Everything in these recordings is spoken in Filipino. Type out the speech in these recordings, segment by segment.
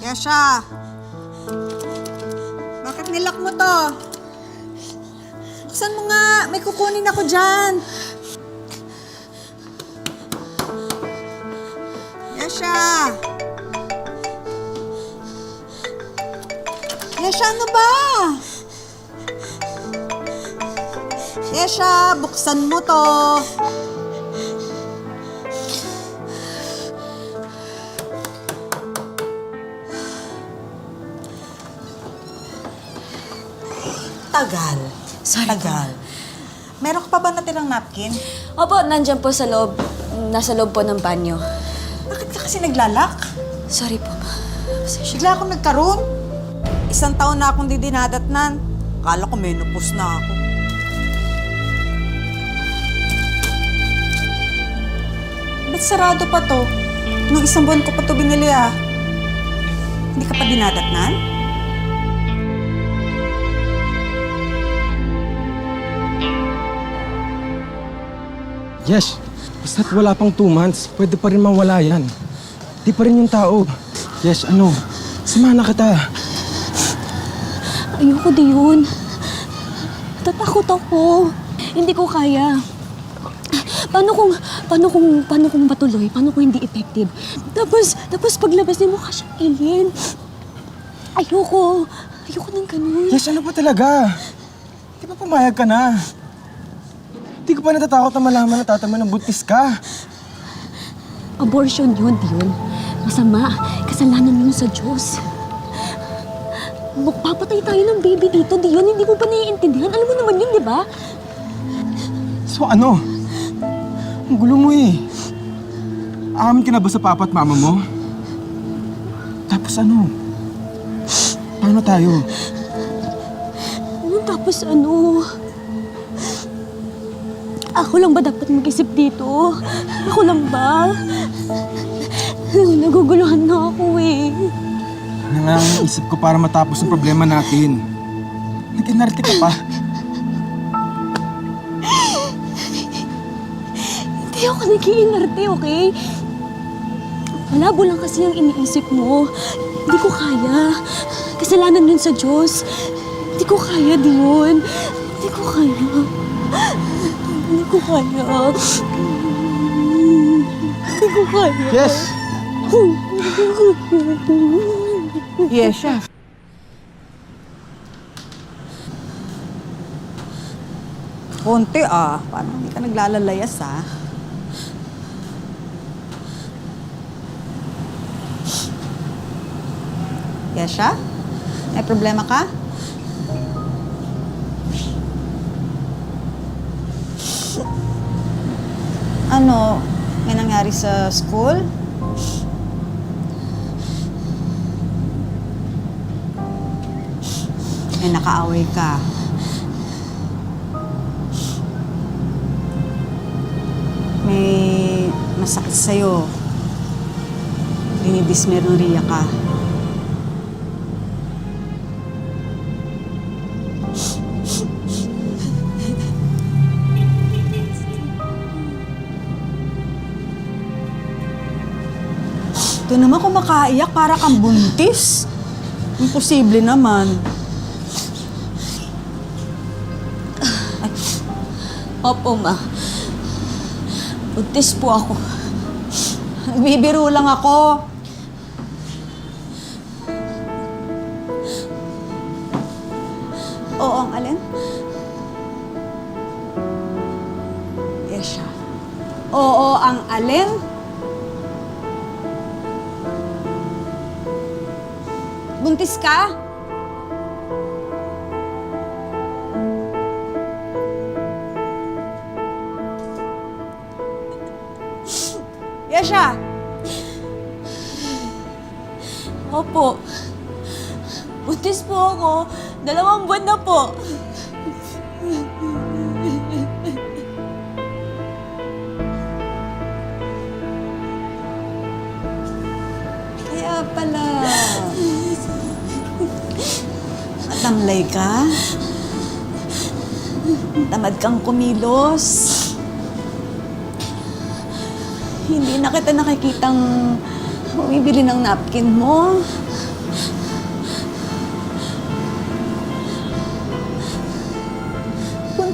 Yasha! Bakit nilak mo to? Buksan mo nga! May kukunin ako dyan! Yasha! Yasha, ano ba? Yasha, buksan mo to! Tagal. Sorry Tagal. Meron ka pa ba natirang napkin? Opo, nandyan po sa loob. Nasa loob po ng banyo. Bakit ka kasi naglalak? Sorry po, ma. Pasensya. Bigla akong nagkaroon. 1 taon na akong di dinadatnan. Akala ko menopause na ako. Ba't sarado pa to? Nung 1 buwan ko pa to binili ah. Hindi ka pa dinadatnan? Yes, basta't wala pang 2 months, pwede pa rin mawala yan. Di pa rin yung tao. Yes, ano? Samahan na kita. Ayoko di yun. Natatakot ako. Hindi ko kaya. Paano kung patuloy? Paano kung hindi effective? Tapos paglabas ni mukha siyang alien. Ayoko ng ganun. Yes, ano ba talaga? Di ba pumayag ka na? Di ko pa natatakot na malaman na tatama ng buntis ka. Abortion yun, Dion. Masama. Kasalanan yun sa Diyos. Magpapatay tayo ng baby dito, Dion. Hindi mo ba naiintindihan? Alam mo naman yun, di ba? So ano? Ang gulo mo eh. Aamin ka na ba sa papa at mama mo? Tapos ano? Paano tayo? Tapos ano? Ako lang ba dapat mag-isip dito? Ako lang ba? Naguguluhan na ako eh. Ano nga ang isip ko para matapos ang problema natin? Nag-inarte ka pa. Hindi ako nag-iinarte, okay? Malabo lang kasi ang iniisip mo. Hindi ko kaya. Kasalanan yun sa Diyos. Hindi ko kaya, Dion. Hindi ko kaya. Hindi ko kaya. Hindi ko kaya. Yes! Yesha. Konti ah. Parang hindi ka naglalalayas ah. Yesha? May problema ka? Ano? May nangyari sa school? May nakaaway ka. May masakit sa'yo. Dinidismenorrhea ka. Ito naman kung makaiyak, para kang buntis. Imposible naman. Opo, ma. Buntis po ako. Nagbibiro lang ako. Oo, ang alin? Yesha. Oo, ang alin? Buntis ka? Yesha! Opo. Buntis po ako. 2 buwan na po. Kaya pala. Matamlay ka? Tamad kang kumilos? Hindi na kita nakikitang bumibili ng napkin mo.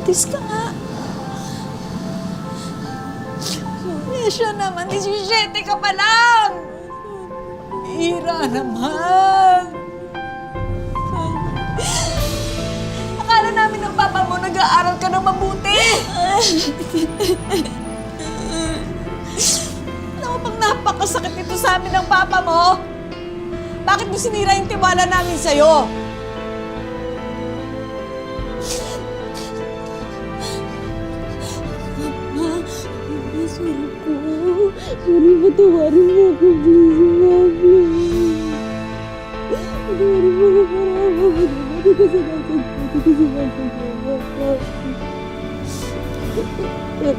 Buntis ka nga. Siya naman, 17 ka pa lang! Ira naman! Akala namin ng papa mo nag-aaral ka ng mabuti! Alam mo bang napakasakit nito sa amin ng papa mo? Bakit mo sinira yung tiwala namin sa'yo? Sorry po. Sorry, patawarin mo ako, please, Mami. Patawarin mo ako, para hindi ko sinasagpo.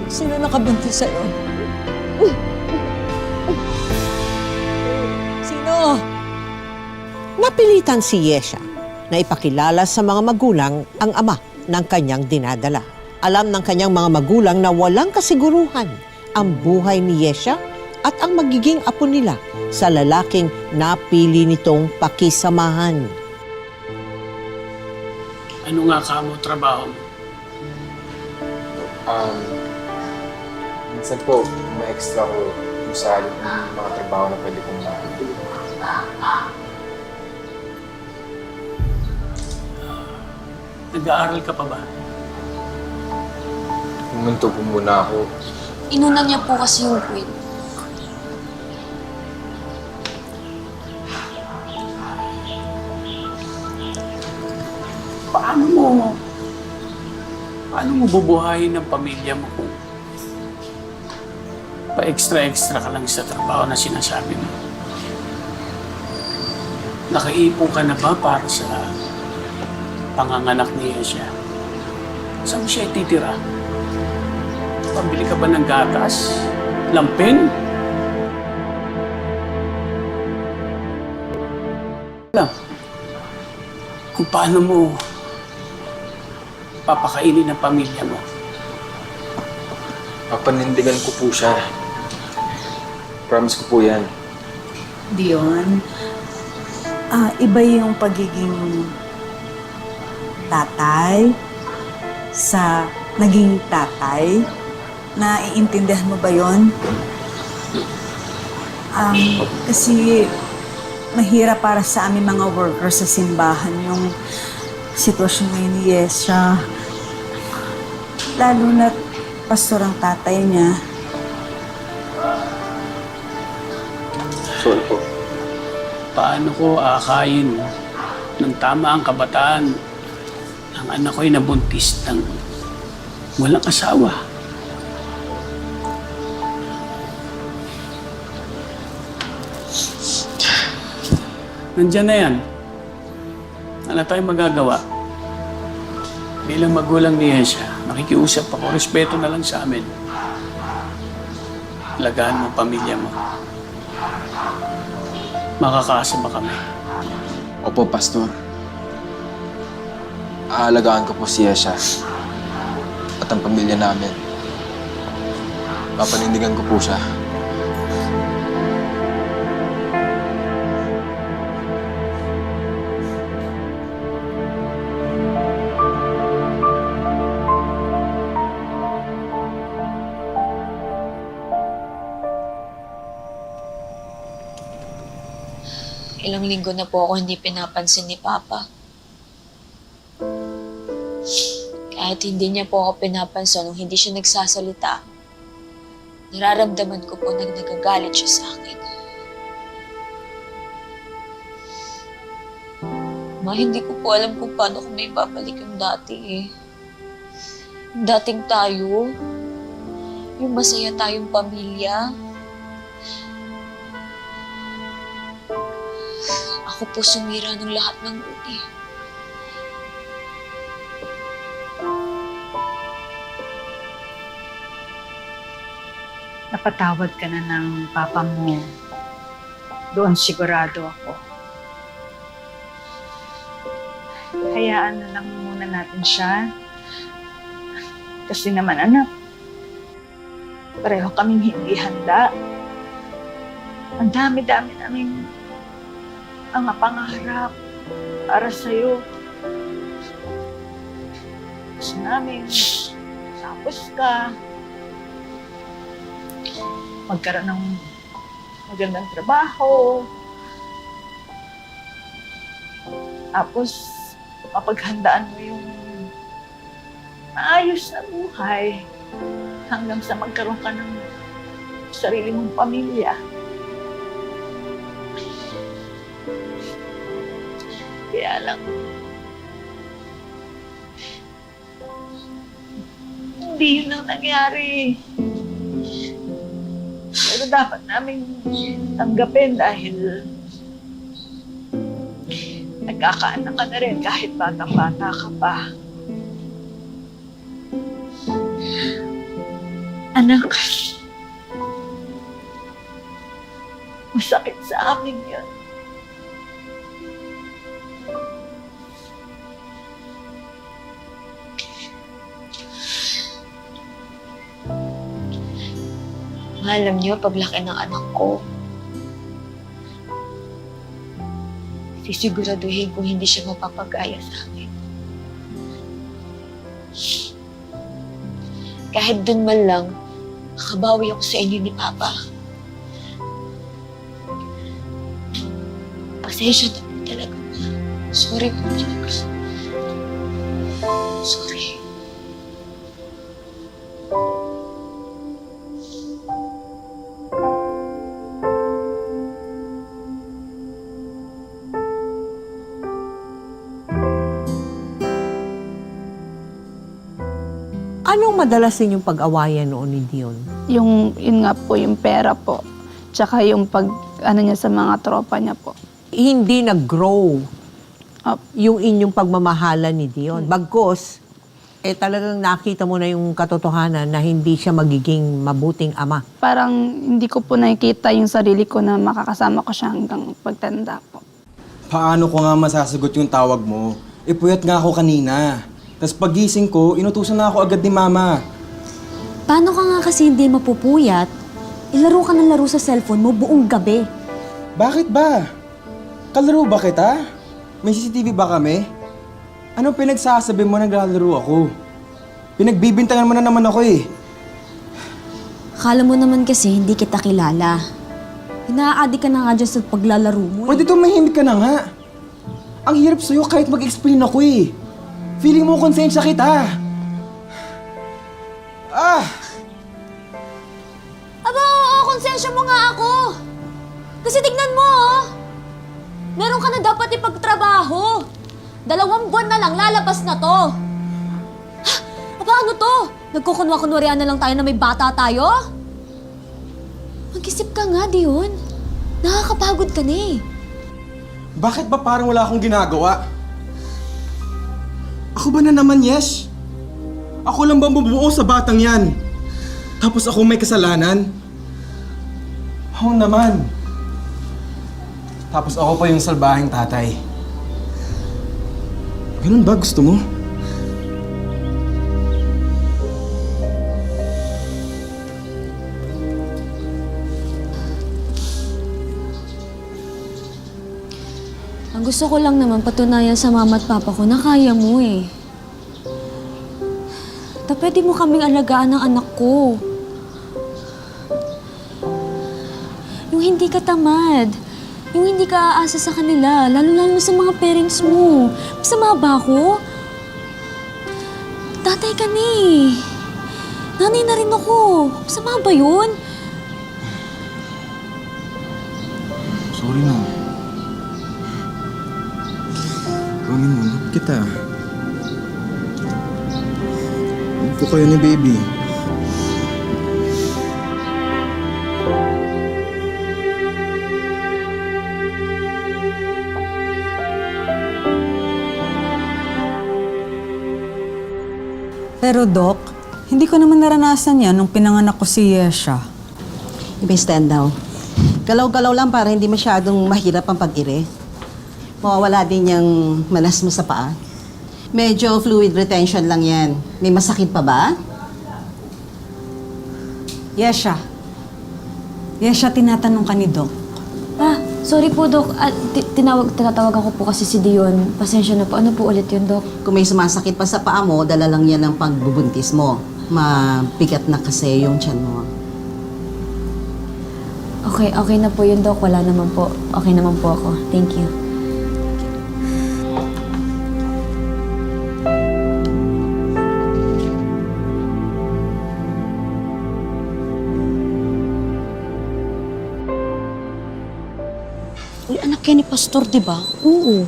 Sino nakabuntis sa'yo? Sino? Napilitan si Yesha na ipakilala sa mga magulang ang ama ng kanyang dinadala. Alam ng kanyang mga magulang na walang kasiguruhan ang buhay ni Yesha at ang magiging apo nila sa lalaking napili nitong pakisamahan. Ano nga kamo trabaho mo? Minsan po, ma-extra ko kung sa mga trabaho na pwede kong makakita. Nag-aaral ka pa ba? Pumunto po muna ako. Inuna niya po kasi yung queen. Paano mo bubuhayin ang pamilya mo kung pa-extra-extra ka lang sa trabaho na sinasabi mo? Nakaipon ka na ba para sa panganganak ni Yesha? Saan mo siya ititira? Pambili ka ba ng gatas? Lampin? Alam, kung paano mo papakainin ang pamilya mo. Papanindigan ko po siya. Promise ko po yan. Dion, iba yung pagiging tatay sa naging tatay. Naiintindihan mo ba yon? Kasi mahirap para sa aming mga workers sa simbahan yung sitwasyon ngayon ni Yesha. Lalo na't pastor ang tatay niya. Sorry po. Paano ko aakayin ng tama ang kabataan ang anak ko'y nabuntis ng walang asawa? Nandiyan na yan. Ano tayong magagawa? Bilang magulang ni Yesha, makikiusap ako, respeto na lang sa amin. Alagaan mo ang pamilya mo. Makakaasa ba kami? Opo, Pastor. Aalagaan ko po si Yesha at ang pamilya namin. Papanindigan ko po siya. Ilang linggo na po ako hindi pinapansin ni Papa. Kahit hindi niya po ako pinapansin nung hindi siya nagsasalita, nararamdaman ko po na nagagalit siya sa akin. Ma, hindi ko po alam kung paano ko may babalik yung dati eh. Yung dating tayo, yung masaya tayong pamilya. Ako po sumira ng lahat ng uli. Napatawad ka na ng papa mo. Doon sigurado ako. Hayaan na lang muna natin siya. Kasi naman anak, pareho kaming hindi handa. Ang dami-dami naming mga pangarap para sa'yo. Gusto namin tapos ka, magkaroon ng magandang trabaho, tapos mapaghandaan mo yung maayos na buhay hanggang sa magkaroon ka ng sarili mong pamilya. Kaya lang, hindi yun ang nangyari. Pero dapat namin tanggapin dahil nagkakaanak ka na rin kahit batang-bata ka pa. Anak, masakit sa amin yun. Alam niyo, paglaki ng anak ko, sisiguraduhin kung hindi siya mapapagaya sa akin. Kahit dun man lang, makabawi ako sa inyo ni Papa. Pasensya na po talaga. Sorry po talaga. Sorry. Anong madalas ninyong pag-awayan noon ni Dion? Yun nga po, yung pera po. Tsaka yung niya sa mga tropa niya po. Hindi nag-grow Up. yung inyong pagmamahalan ni Dion. Bagkos, talagang nakita mo na yung katotohanan na hindi siya magiging mabuting ama. Parang hindi ko po nakikita yung sarili ko na makakasama ko siya hanggang pagtanda po. Paano ko nga masasagot yung tawag mo? Puyat nga ako kanina. Tapos pagising ko, inutusan na ako agad ni Mama. Paano ka nga kasi hindi mapupuyat? Ilaro ka ng laro sa cellphone mo buong gabi. Bakit ba? Kalaro ba kita? May CCTV ba kami? Anong pinagsasabi mo naglalaro ako? Pinagbibintangan mo na naman ako eh. Akala mo naman kasi hindi kita kilala. Ina-addict ka na nga dyan sa paglalaro mo eh. Pwede tumahimik ka na nga. Ang hirap sa'yo kahit mag-explain ako eh. Feeling mo konsensya kita. Aba, oo, konsensya mo nga ako. Kasi tignan mo, oh. Meron ka na dapat ipagtrabaho. 2 buwan na lang, lalabas na to. Aba, ano to? Nagkukunwa-kunwarian na lang tayo na may bata tayo? Mag-isip ka nga, Dion. Nakakapagod ka na eh. Bakit ba parang wala akong ginagawa? Ako ba na naman, Yesh? Ako lang ba mabubuo sa batang yan? Tapos ako may kasalanan? Oo naman. Tapos ako pa yung salbahing tatay. Ganun ba gusto mo? Ang gusto ko lang naman patunayan sa mama at papa ko na kaya mo eh. Pwede mo kaming alagaan ng anak ko. Yung hindi ka tamad. Yung hindi ka aasa sa kanila. Lalo-lalo sa mga parents mo. Masama ba ako? Tatay ka na eh. Nanay na rin ako. Masama ba yun? Sorry na. Pangin mo, love kita. Love ko kayo ni baby. Pero Doc, hindi ko naman naranasan yan nung pinanganak ko si Yesha. Ibe stand down. Galaw-galaw lang para hindi masyadong mahirap ang pag-ire. Mawawala din yung malas mo sa paa. Medyo fluid retention lang yan. May masakit pa ba? Yesha. Yesha, tinatanong ka ni Doc. Sorry po, Dok. Tinatawag ako po kasi si Dion. Pasensya na po. Ano po ulit yun, Dok? Kung may sumasakit pa sa paa mo, dala lang yan ng pagbubuntis mo. Mabigat na kasi yung tiyan mo. Okay na po yun, Dok. Wala naman po. Okay naman po ako. Thank you. Uy, anak yan ni Pastor, di ba? Oo.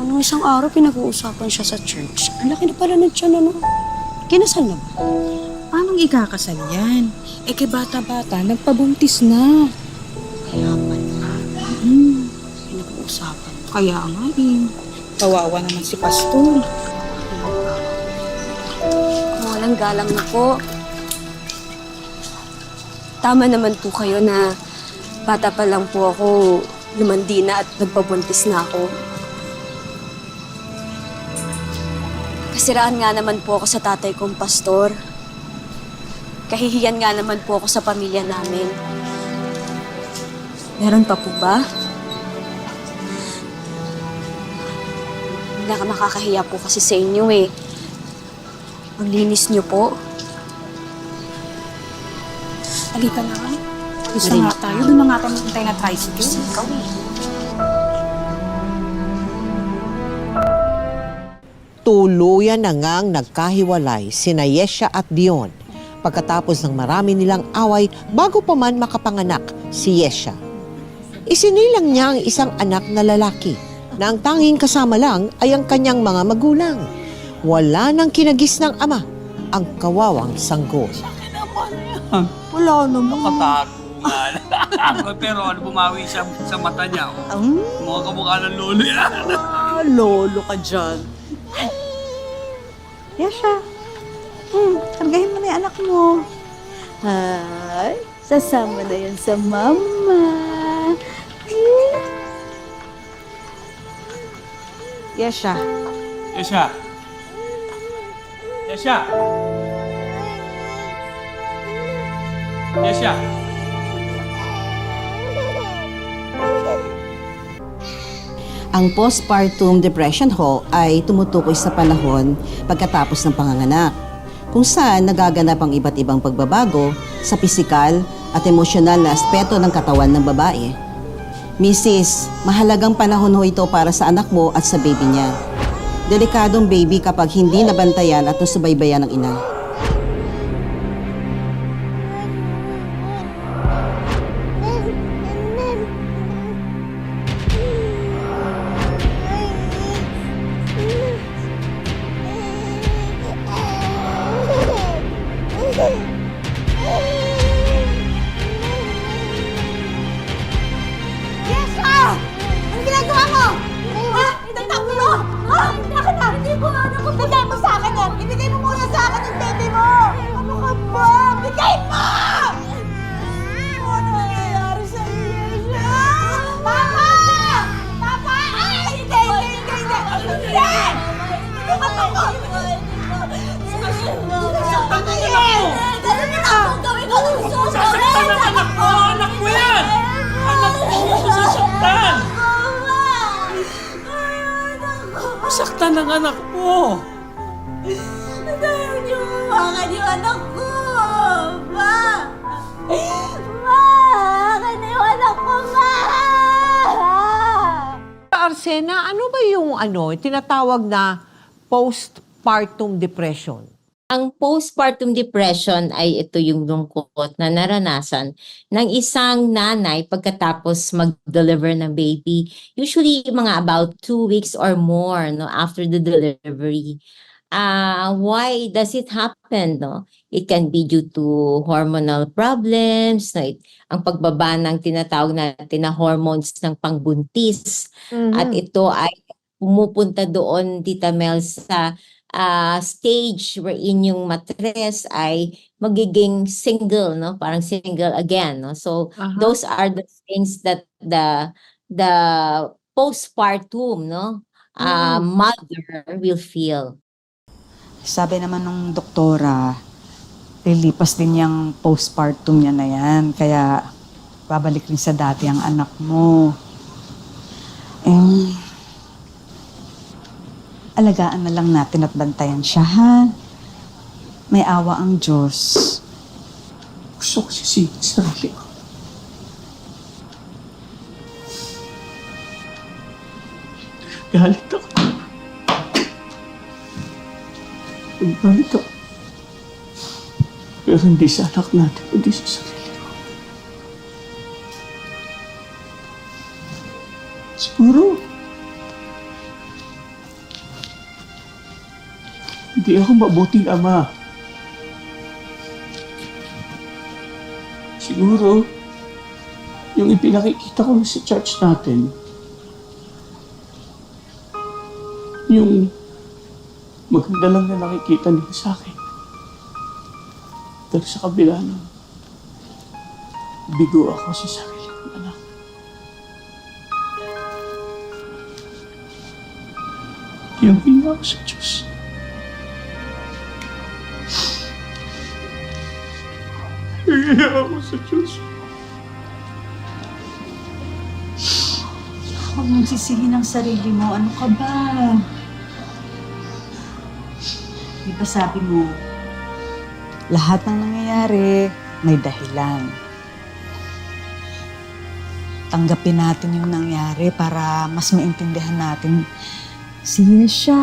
Nung isang araw, pinag-uusapan siya sa church. Ang laki na pala ng tiyan, ano? Kinasal na ba? Paano ikakasal yan? Eh, kay bata-bata, nagpabuntis na. Kaya pala. Pinag-uusapan. Kaya nga eh. Kawawa naman si Pastor. Walang galang na po. Tama naman po kayo na bata pa lang po ako, lumandi na at nagpabuntis na ako. Kasiraan nga naman po ako sa tatay kong pastor. Kahihiyan nga naman po ako sa pamilya namin. Meron pa po ba? Nakakahiya po kasi sa inyo eh. Ang linis niyo po. Halika na nga. Gusto nga tayo. Doon na nga tayo magpintay na tricycle. Ikaw eh. Tuluyan na ngang nagkahiwalay sina Yesha at Dion pagkatapos ng marami nilang away bago pa man makapanganak si Yesha. Isinilang niya ang isang anak na lalaki na ang tanging kasama lang ay ang kanyang mga magulang. Wala nang kinagis ng ama ang kawawang sanggol. Wala naman. Nakatago nga. Pero ano, bumawi siya sa mata niya. Mga kamukha ng lolo yan. Lolo ka dyan. Yasha, kargahin mo na yung anak mo. Ay, sasama na yan sa mama. Yasha. Yesha. Yesha. Yesha. Ang postpartum depression ho ay tumutukoy sa panahon pagkatapos ng panganganak, kung saan nagaganap ang iba't ibang pagbabago sa pisikal at emosyonal na aspeto ng katawan ng babae. Mrs., mahalagang panahon ho ito para sa anak mo at sa baby niya. Delikadong baby kapag hindi nabantayan at nasubaybayan ng ina. Saktan ng anak mo. Ayaw niyo mawakan yung anak ko! Ma! Ma! Akin na yung anak ko, Ma! Arsena, ano ba yung tinatawag na postpartum depression? Ang postpartum depression ay ito yung lungkot na naranasan ng isang nanay pagkatapos mag-deliver ng baby. Usually, mga about 2 weeks or more after the delivery. Why does it happen? It can be due to hormonal problems, ang pagbaba ng tinatawag natin na hormones ng pangbuntis. At ito ay pumupunta doon, Tita Mel, sa stage wherein yung matres ay magiging single, parang single again. So, those are the things that the postpartum mother will feel. Sabi naman ng doktora, lilipas din yung postpartum niya na yan. Kaya babalik rin sa dati ang anak mo. Eh, alagaan na lang natin at bantayan siya, ha? May awa ang Diyos. Gusto ko sisingin sa sarili ko. Galit ako. Galit ako. Pero hindi sa anak natin, hindi sa sarili ko. Siguro, hindi ako mabuting ama. Siguro, yung ipinakikita ko sa church natin, yung maganda lang na nakikita nila sa akin. Pero sa kabila nun, bigo ako sa sarili kong anak. Yung hiya ako sa Diyos. Hiya ako sa Diyos. Huwag mong sisihin ang sarili mo. Ano ka ba? Di ba sabi mo, lahat ng nangyayari may dahilan. Tanggapin natin yung nangyari para mas maintindihan natin si Yesha.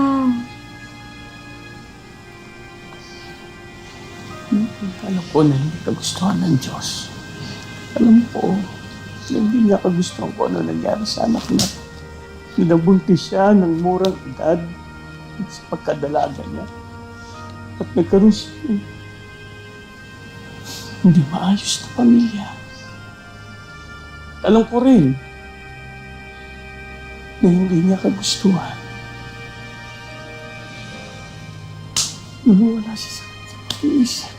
Alam ko na hindi kagustuhan ng Diyos. Alam ko na hindi niya kagustuhan ko ano nangyari sa anak niya. Nabuntis siya ng murang edad sa pagkadalaga niya. At nagkaroon siya ng hindi maayos na pamilya. Alam ko rin na hindi niya kagustuhan. Nawawala siya sa pag-iisip.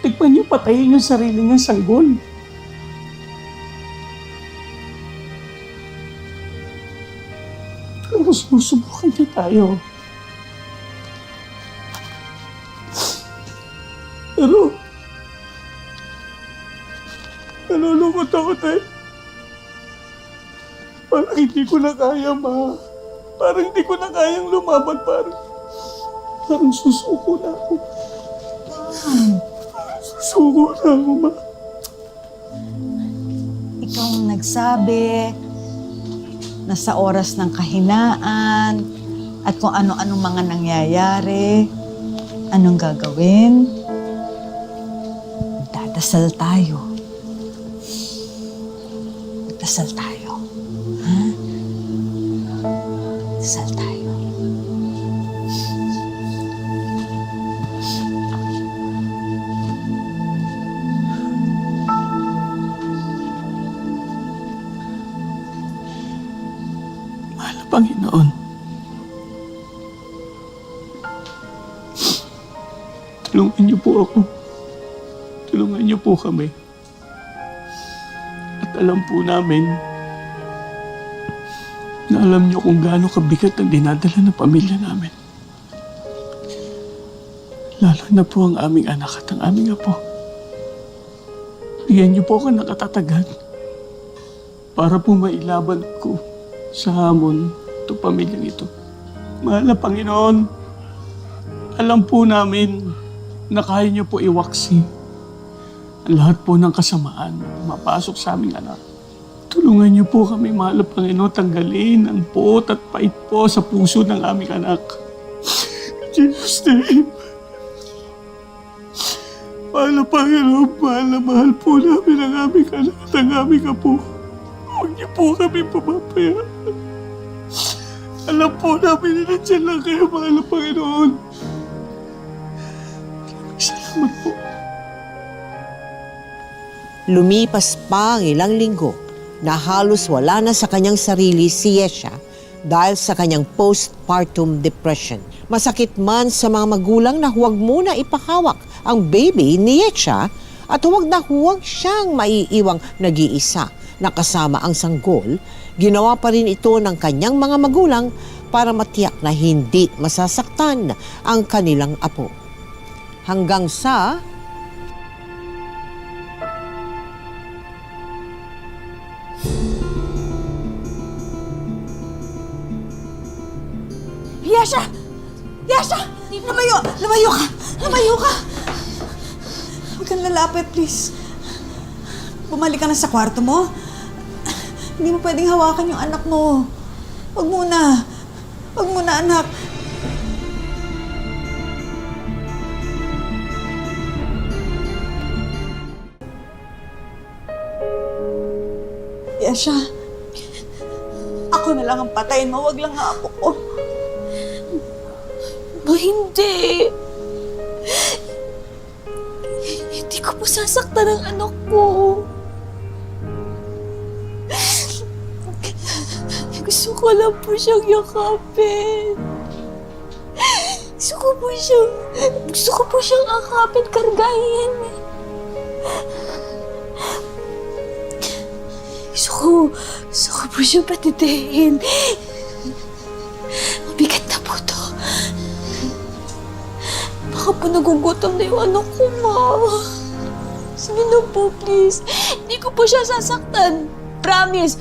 Tikman niyo, patayin yung sarili niyang sanggol. Pero susubukan niya tayo. Pero, nalulungkot ako tayo. Parang hindi ko na kaya, ma. Parang hindi ko na kayang lumaban. Parang susuko na ako. Susuko na ako, ma. Ikaw ang nagsabi na sa oras ng kahinaan at kung ano-anong mga nangyayari, anong gagawin? Magdadasal tayo. Magdasal tayo. Ha? Magdasal tayo. Mahal na Panginoon, tulungan niyo po ako. Tulungan niyo po kami. At alam po namin na alam niyo kung gaano kabigat ang dinadala ng pamilya namin. Lalo na po ang aming anak at ang aming apo. Bigyan niyo po ako ng katatagan para po mailaban ko sa hamon itong pamilyang ito. Mahal na Panginoon, alam po namin na kaya niyo po iwaksi ang lahat po ng kasamaan na mapasok sa aming anak. Tulungan niyo po kami, mahal na Panginoon, tanggalin ang pot at pait po sa puso ng aming anak. In Jesus' name. Mahal na Panginoon, mahal po namin ang aming anak at ang aming apo. Huwag niyo po kami papabayaan. Alam po namin na nandiyan lang kayo, mahal na Panginoon. Salamat po. Lumipas pa ang ilang linggo na halos wala na sa kanyang sarili si Yesha dahil sa kanyang postpartum depression. Masakit man sa mga magulang na huwag muna ipahawak ang baby ni Yesha at huwag na huwag siyang maiiwang nag-iisa na kasama ang sanggol, ginawa pa rin ito ng kanyang mga magulang para matiyak na hindi masasaktan ang kanilang apo. Hanggang sa Yesha! Yesha! Lumayo! Lumayo ka! Lumayo ka! Huwag kang lalapit, please. Bumalik ka na sa kwarto mo. Hindi mo pwedeng hawakan yung anak mo. Huwag muna. Huwag muna, anak. Yesha, ako na lang ang patayin mo. Huwag lang ang apo ko. Hindi. Hindi ko po sasaktan ang anak ko. Gusto ko lang po siyang yakapin. Gusto ko po siyang akapin, kargahin. Gusto ko po siyang patitiin. Mabigat na po to. Baka po nagugutom na yung anak ko, ma. Sige na po, please. Hindi ko po siya sasaktan. Promise.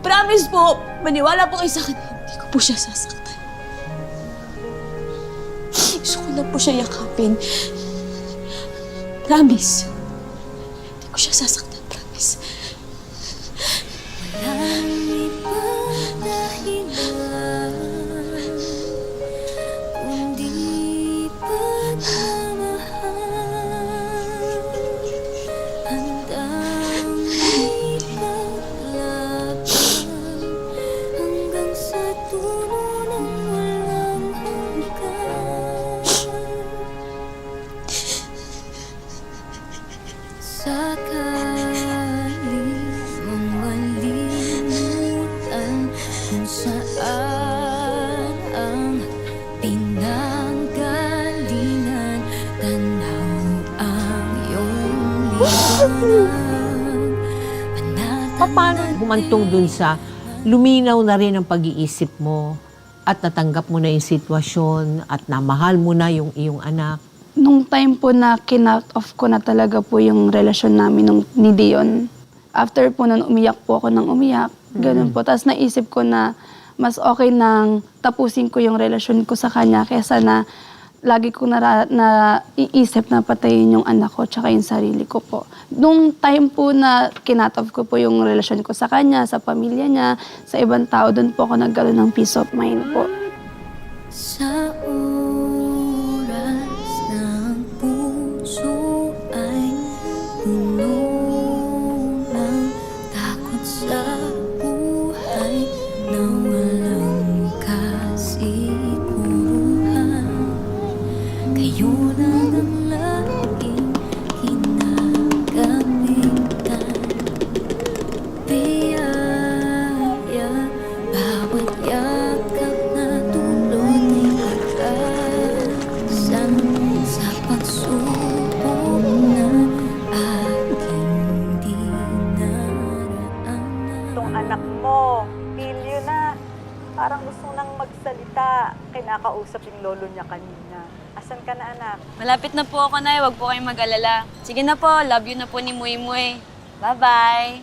Promise po. Maniwala po kayo sa akin. Hindi ko po siya sasaktan. Gusto ko lang po siya yakapin. Promise. Hindi ko siya sasaktan. Promise. Paano humantong dun sa luminaw na rin ang pag-iisip mo at natanggap mo na yung sitwasyon at namahal mo na yung iyong anak? Nung time po na kinut off ko na talaga po yung relasyon namin ni Dion, after po nun umiyak po ako ng umiyak, ganun po. Tapos naisip ko na mas okay nang tapusin ko yung relasyon ko sa kanya kaysa na lagi ko na iisip na patayin yung anak ko tsaka yung sarili ko po. Nung time po na kinut off ko po yung relasyon ko sa kanya, sa pamilya niya, sa ibang tao, doon po ako nagkaroon ng peace of mind po. Sa oras ng puso ay puno ng takot sa buhay na walang kasiguruhan. Kayo na ang laging kinagamitan. Biyaya, bawat yakap na dulot ay pag-asang sa pagsubok na aking dinaraanan. Itong anak mo, pilyo na. Parang gusto nang magsalita. Kinakausap yung lolo niya kanina. Asan ka na, anak? Malapit na po ako, Nay. Huwag po kayong mag-alala. Sige na po, love you na po ni Muy Muy. Bye-bye.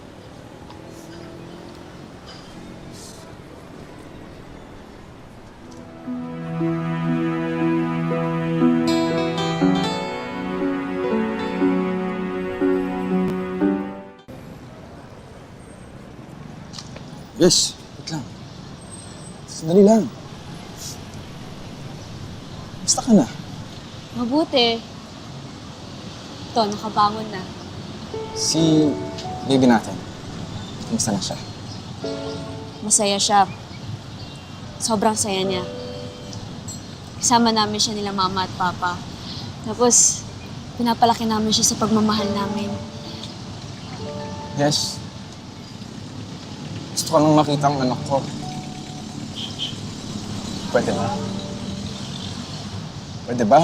Yes, wait lang. Sandali lang. Basta ka na. Mabuti. Ito, nakabangon na. Si baby natin, kumusta na siya? Masaya siya. Sobrang saya niya. Kasama namin siya nila mama at papa. Tapos, pinapalaki namin siya sa pagmamahal namin. Yes. Gusto ko nang makita ang anak ko. Pwede ba? Pwede ba?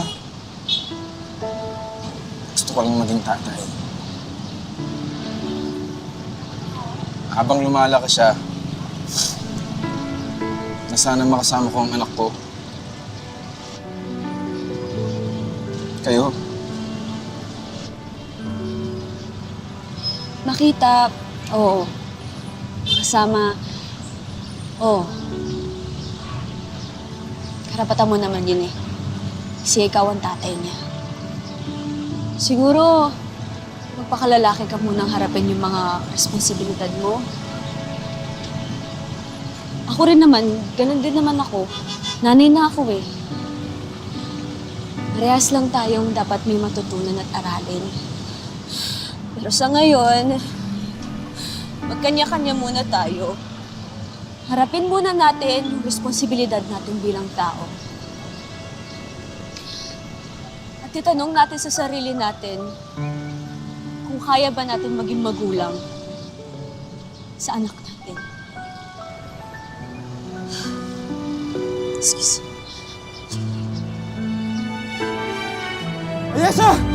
Gusto ko lang maging tatay. Habang lumalaki siya, na sana makasama ko ang anak ko. Kayo? Makita, oo. Kasama, oo. Karapatan mo naman yun eh. Kasi ikaw ang tatay niya. Siguro, magpakalalaki ka munang harapin yung mga responsibilidad mo. Ako rin naman, ganun din naman ako. Nanay na ako eh. Parehas lang tayong dapat may matutunan at aralin. Pero sa ngayon, magkanya-kanya muna tayo. Harapin muna natin yung responsibilidad natin bilang tao. At itanong natin sa sarili natin kung kaya ba natin maging magulang sa anak natin. Excuse me. Ayesha!